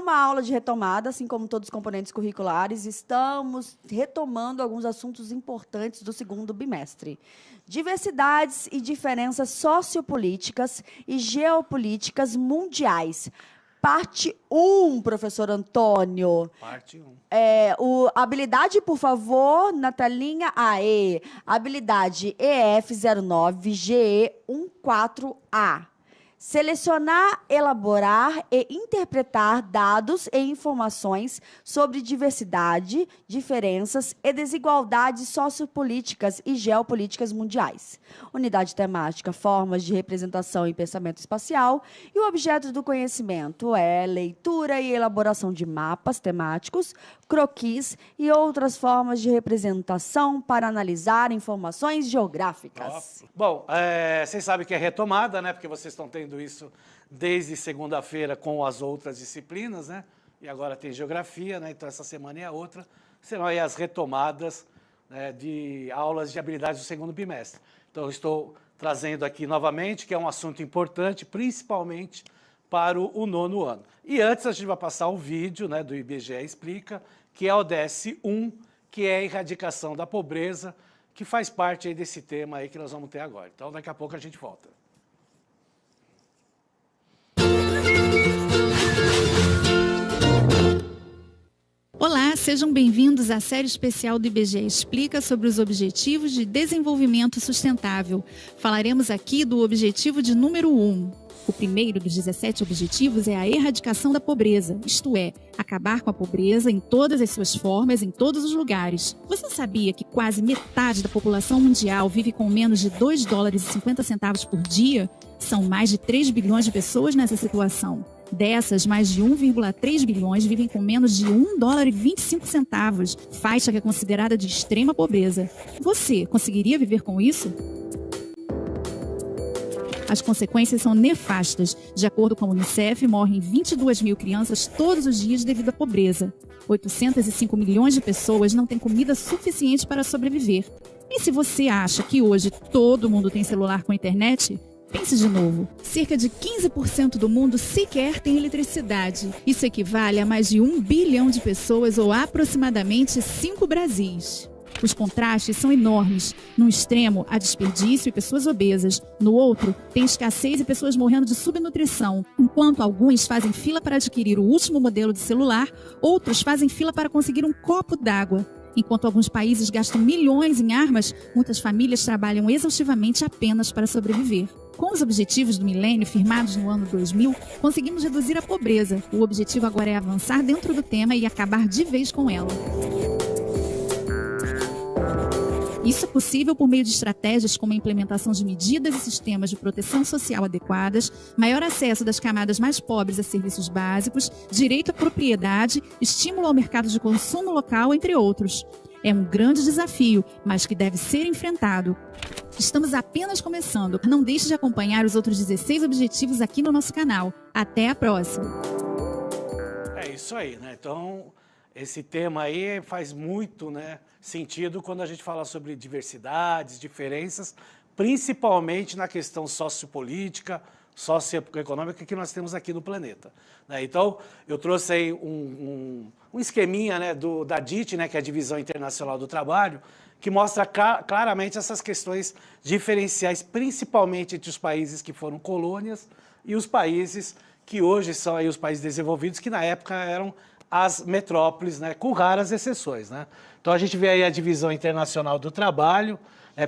uma aula de retomada, assim como todos os componentes curriculares, estamos retomando alguns assuntos importantes do segundo bimestre. Diversidades e diferenças sociopolíticas e geopolíticas mundiais. Parte 1, professor Antônio. Parte 1. Habilidade, por favor, na telinha AE. Habilidade EF09GE14A. Selecionar, elaborar e interpretar dados e informações sobre diversidade, diferenças e desigualdades sociopolíticas e geopolíticas mundiais. Unidade temática, formas de representação e pensamento espacial. E o objeto do conhecimento é leitura e elaboração de mapas temáticos, croquis e outras formas de representação para analisar informações geográficas. Bom, vocês sabem que é retomada, né? Porque vocês estão tendo isso desde segunda-feira com as outras disciplinas, né? E agora tem geografia, né? Então essa semana é a outra. Serão aí as retomadas, né, de aulas de habilidades do segundo bimestre. Então eu estou trazendo aqui novamente, que é um assunto importante, principalmente para o nono ano. E antes a gente vai passar o vídeo, né, do IBGE Explica, que é o DS1, que é a erradicação da pobreza, que faz parte aí desse tema aí que nós vamos ter agora. Então daqui a pouco a gente volta. Olá, sejam bem-vindos à série especial do IBGE Explica sobre os Objetivos de Desenvolvimento Sustentável. Falaremos aqui do objetivo de número 1. O primeiro dos 17 objetivos é a erradicação da pobreza, isto é, acabar com a pobreza em todas as suas formas, em todos os lugares. Você sabia que quase metade da população mundial vive com menos de $2,50 por dia? São mais de 3 bilhões de pessoas nessa situação. Dessas, mais de 1,3 bilhões vivem com menos de $1,25, faixa que é considerada de extrema pobreza. Você conseguiria viver com isso? As consequências são nefastas. De acordo com a Unicef, morrem 22 mil crianças todos os dias devido à pobreza. 805 milhões de pessoas não têm comida suficiente para sobreviver. E se você acha que hoje todo mundo tem celular com internet? Pense de novo. Cerca de 15% do mundo sequer tem eletricidade. Isso equivale a mais de 1 bilhão de pessoas ou aproximadamente 5 Brasis. Os contrastes são enormes. Num extremo, há desperdício e pessoas obesas. No outro, tem escassez e pessoas morrendo de subnutrição. Enquanto alguns fazem fila para adquirir o último modelo de celular, outros fazem fila para conseguir um copo d'água. Enquanto alguns países gastam milhões em armas, muitas famílias trabalham exaustivamente apenas para sobreviver. Com os objetivos do milênio firmados no ano 2000, conseguimos reduzir a pobreza. O objetivo agora é avançar dentro do tema e acabar de vez com ela. Isso é possível por meio de estratégias como a implementação de medidas e sistemas de proteção social adequadas, maior acesso das camadas mais pobres a serviços básicos, direito à propriedade, estímulo ao mercado de consumo local, entre outros. É um grande desafio, mas que deve ser enfrentado. Estamos apenas começando. Não deixe de acompanhar os outros 16 objetivos aqui no nosso canal. Até a próxima! É isso aí, né? Então, esse tema aí faz muito, né, sentido quando a gente fala sobre diversidades, diferenças, principalmente na questão sociopolítica, socioeconômica que nós temos aqui no planeta, né? Então, eu trouxe aí um esqueminha, né, da DIT, né, que é a Divisão Internacional do Trabalho, que mostra claramente essas questões diferenciais, principalmente entre os países que foram colônias e os países que hoje são aí os países desenvolvidos, que na época eram as metrópoles, né, com raras exceções, né? Então a gente vê aí a Divisão Internacional do Trabalho,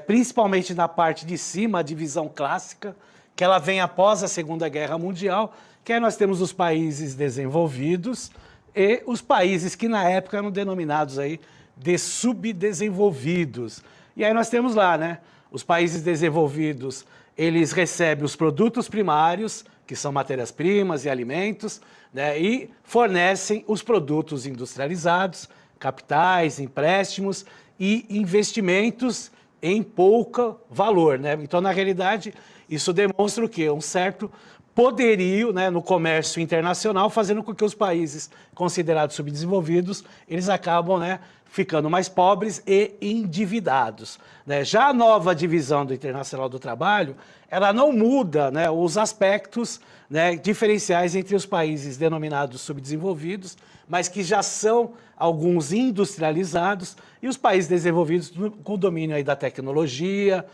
principalmente na parte de cima, a divisão clássica, que ela vem após a Segunda Guerra Mundial, que aí nós temos os países desenvolvidos e os países que na época eram denominados aí de subdesenvolvidos. E aí nós temos lá, né, os países desenvolvidos, eles recebem os produtos primários, que são matérias-primas e alimentos, né, e fornecem os produtos industrializados, capitais, empréstimos e investimentos em pouco valor, né? Então, na realidade, isso demonstra o quê? Um certo poderio, né, no comércio internacional, fazendo com que os países considerados subdesenvolvidos, eles acabam, né, ficando mais pobres e endividados, né? Já a nova divisão do Internacional do Trabalho, ela não muda, né, os aspectos, né, diferenciais entre os países denominados subdesenvolvidos, mas que já são alguns industrializados, e os países desenvolvidos com o domínio aí da tecnologia,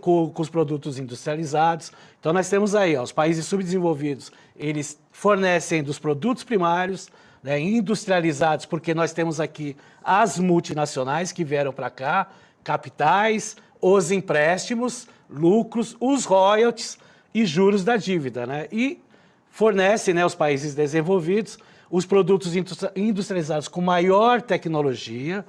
com os produtos industrializados. Então, nós temos aí, ó, os países subdesenvolvidos, eles fornecem dos produtos primários, né, industrializados, porque nós temos aqui as multinacionais que vieram para cá, capitais, os empréstimos, lucros, os royalties e juros da dívida, né? E fornecem, né, os países desenvolvidos os produtos industrializados com maior tecnologia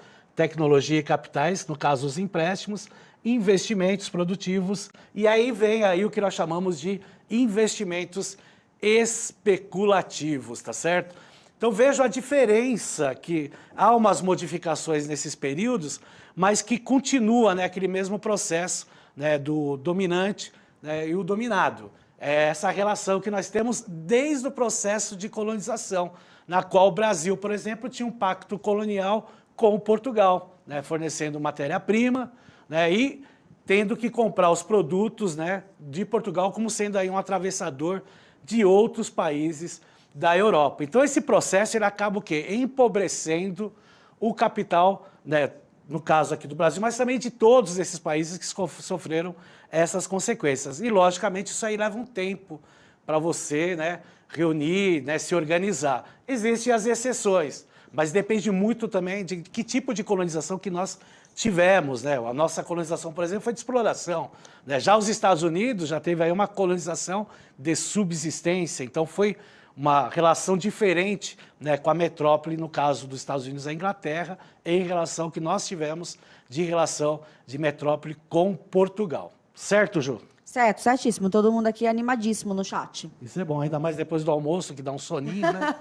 e capitais, no caso os empréstimos, investimentos produtivos, e aí vem aí o que nós chamamos de investimentos especulativos, tá certo? Então vejo a diferença, que há umas modificações nesses períodos, mas que continua, né, aquele mesmo processo, né, do dominante, né, e o dominado. É essa relação que nós temos desde o processo de colonização, na qual o Brasil, por exemplo, tinha um pacto colonial com Portugal, né, fornecendo matéria-prima, né, e tendo que comprar os produtos, né, de Portugal como sendo aí um atravessador de outros países da Europa. Então, esse processo ele acaba o quê? Empobrecendo o capital, né, no caso aqui do Brasil, mas também de todos esses países que sofreram essas consequências. E, logicamente, isso aí leva um tempo para você, né, reunir, né, se organizar. Existem as exceções, mas depende muito também de que tipo de colonização que nós tivemos, né? A nossa colonização, por exemplo, foi de exploração, né? Já os Estados Unidos já teve aí uma colonização de subsistência, então foi uma relação diferente, né, com a metrópole, no caso dos Estados Unidos, a Inglaterra, em relação ao que nós tivemos de relação de metrópole com Portugal. Certo, Ju? Certo, certíssimo. Todo mundo aqui animadíssimo no chat. Isso é bom, ainda mais depois do almoço, que dá um soninho, né?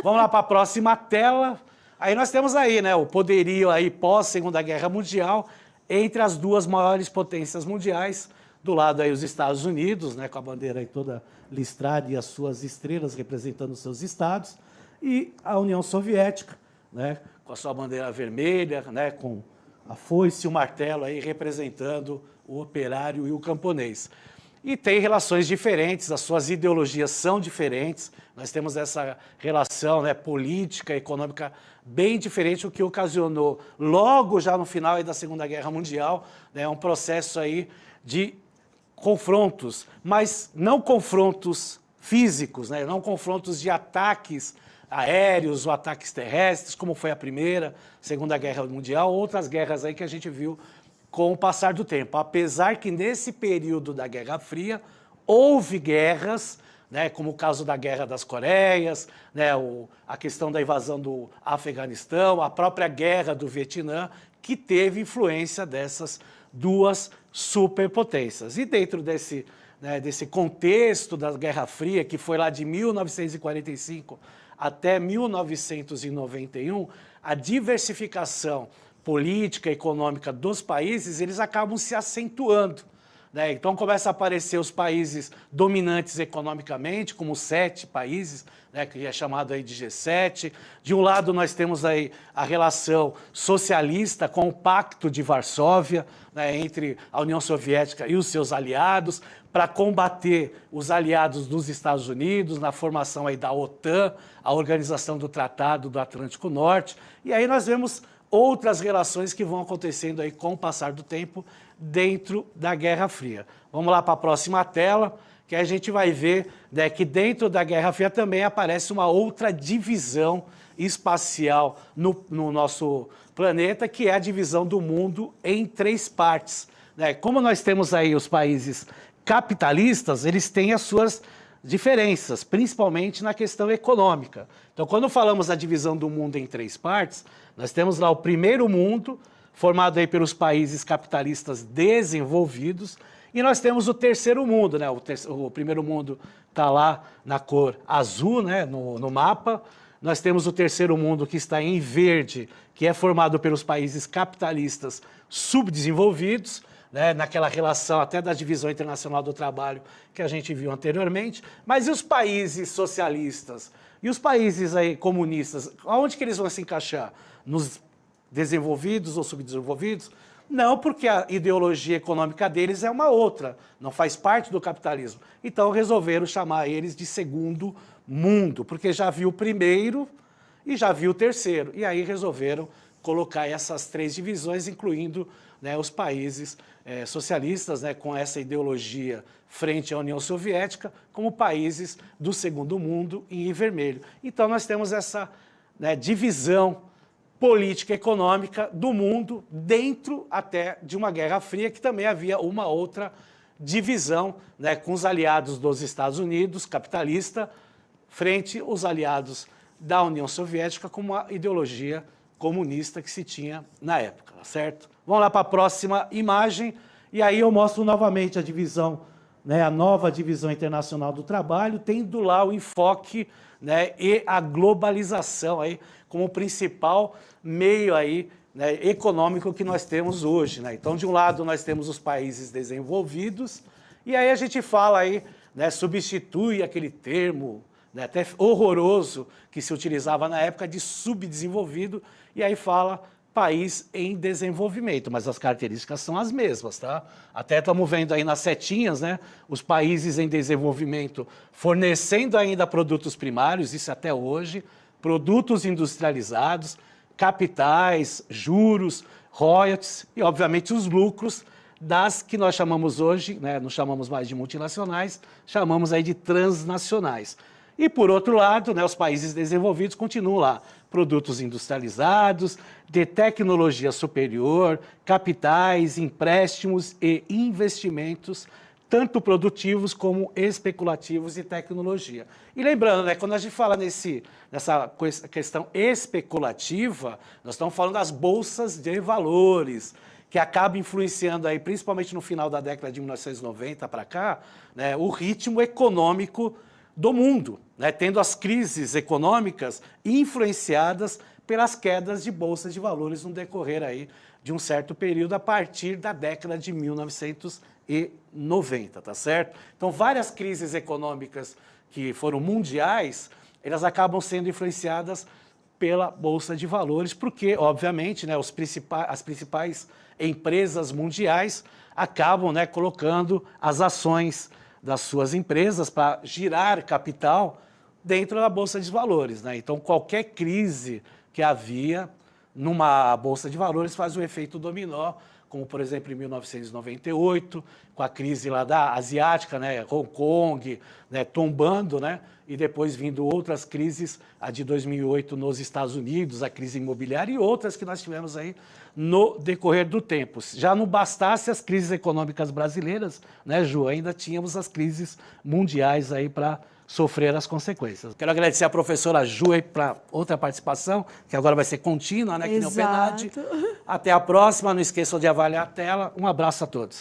Vamos lá para a próxima tela. Aí nós temos aí, né, o poderio aí pós-Segunda Guerra Mundial entre as duas maiores potências mundiais. Do lado aí os Estados Unidos, né, com a bandeira aí toda listrada e as suas estrelas representando os seus estados, e a União Soviética, né, com a sua bandeira vermelha, né, com a foice e o martelo aí representando o operário e o camponês. E tem relações diferentes, as suas ideologias são diferentes, nós temos essa relação, né, política, econômica bem diferente, o que ocasionou logo já no final aí da Segunda Guerra Mundial, né, um processo aí de confrontos, mas não confrontos físicos, né? Não confrontos de ataques aéreos ou ataques terrestres, como foi a Primeira, Segunda Guerra Mundial, outras guerras aí que a gente viu com o passar do tempo. Apesar que nesse período da Guerra Fria houve guerras, né, como o caso da Guerra das Coreias, né, a questão da invasão do Afeganistão, a própria Guerra do Vietnã, que teve influência dessas duas superpotências. E dentro desse, né, desse contexto da Guerra Fria, que foi lá de 1945 até 1991, a diversificação política e econômica dos países, eles acabam se acentuando, né? Então começa a aparecer os países dominantes economicamente, como 7 países, né, que é chamado aí de G7. De um lado nós temos aí a relação socialista com o Pacto de Varsóvia, né, entre a União Soviética e os seus aliados, para combater os aliados dos Estados Unidos, na formação aí da OTAN, a Organização do Tratado do Atlântico Norte. E aí nós vemos outras relações que vão acontecendo aí com o passar do tempo dentro da Guerra Fria. Vamos lá para a próxima tela, que a gente vai ver, né, que dentro da Guerra Fria também aparece uma outra divisão espacial no nosso planeta, que é a divisão do mundo em 3 partes, né? Como nós temos aí os países capitalistas, eles têm as suas diferenças, principalmente na questão econômica. Então, quando falamos da divisão do mundo em 3 partes, nós temos lá o primeiro mundo, formado aí pelos países capitalistas desenvolvidos, e nós temos o terceiro mundo, né? O primeiro mundo está lá na cor azul, né, no mapa. Nós temos o terceiro mundo que está em verde, que é formado pelos países capitalistas subdesenvolvidos, né, naquela relação até da divisão internacional do trabalho que a gente viu anteriormente. Mas e os países socialistas? E os países aí comunistas? Aonde que eles vão se encaixar? Nos desenvolvidos ou subdesenvolvidos? Não, porque a ideologia econômica deles é uma outra, não faz parte do capitalismo. Então resolveram chamar eles de segundo mundo, porque já viu o primeiro e já viu o terceiro. E aí resolveram colocar essas três divisões, incluindo, né, os países socialistas, né, com essa ideologia frente à União Soviética, como países do segundo mundo em vermelho. Então nós temos essa, né, divisão política e econômica do mundo dentro até de uma Guerra Fria, que também havia uma outra divisão, né, com os aliados dos Estados Unidos, capitalista, frente aos aliados da União Soviética, com uma ideologia comunista que se tinha na época, certo? Vamos lá para a próxima imagem, e aí eu mostro novamente a divisão, né, a nova divisão internacional do trabalho, tendo lá o enfoque, né, e a globalização aí como principal meio aí, né, econômico que nós temos hoje, né? Então, de um lado, nós temos os países desenvolvidos, e aí a gente fala aí, né, substitui aquele termo, né, até horroroso que se utilizava na época de subdesenvolvido, e aí fala país em desenvolvimento, mas as características são as mesmas, tá? Até estamos vendo aí nas setinhas, né, os países em desenvolvimento fornecendo ainda produtos primários, isso até hoje, produtos industrializados, capitais, juros, royalties e, obviamente, os lucros das que nós chamamos hoje, né, não chamamos mais de multinacionais, chamamos aí de transnacionais. E, por outro lado, né, os países desenvolvidos continuam lá, produtos industrializados, de tecnologia superior, capitais, empréstimos e investimentos, tanto produtivos como especulativos e tecnologia. E lembrando, né, quando a gente fala nessa questão especulativa, nós estamos falando das bolsas de valores, que acaba influenciando aí, principalmente no final da década de 1990 para cá, né, o ritmo econômico do mundo, né, tendo as crises econômicas influenciadas pelas quedas de bolsas de valores no decorrer aí de um certo período a partir da década de 1990, tá certo? Então, várias crises econômicas que foram mundiais, elas acabam sendo influenciadas pela Bolsa de Valores, porque, obviamente, né, as principais empresas mundiais acabam, né, colocando as ações das suas empresas para girar capital dentro da Bolsa de Valores, né? Então, qualquer crise que havia numa Bolsa de Valores faz um efeito dominó, como, por exemplo, em 1998, com a crise lá da asiática, né, Hong Kong, né, tombando, né, e depois vindo outras crises, a de 2008 nos Estados Unidos, a crise imobiliária e outras que nós tivemos aí no decorrer do tempo. Já não bastasse as crises econômicas brasileiras, né, Ju, ainda tínhamos as crises mundiais aí para sofrer as consequências. Quero agradecer a professora Ju para outra participação, que agora vai ser contínua, né, que nem o PNAD. Até a próxima, não esqueçam de avaliar a tela. Um abraço a todos.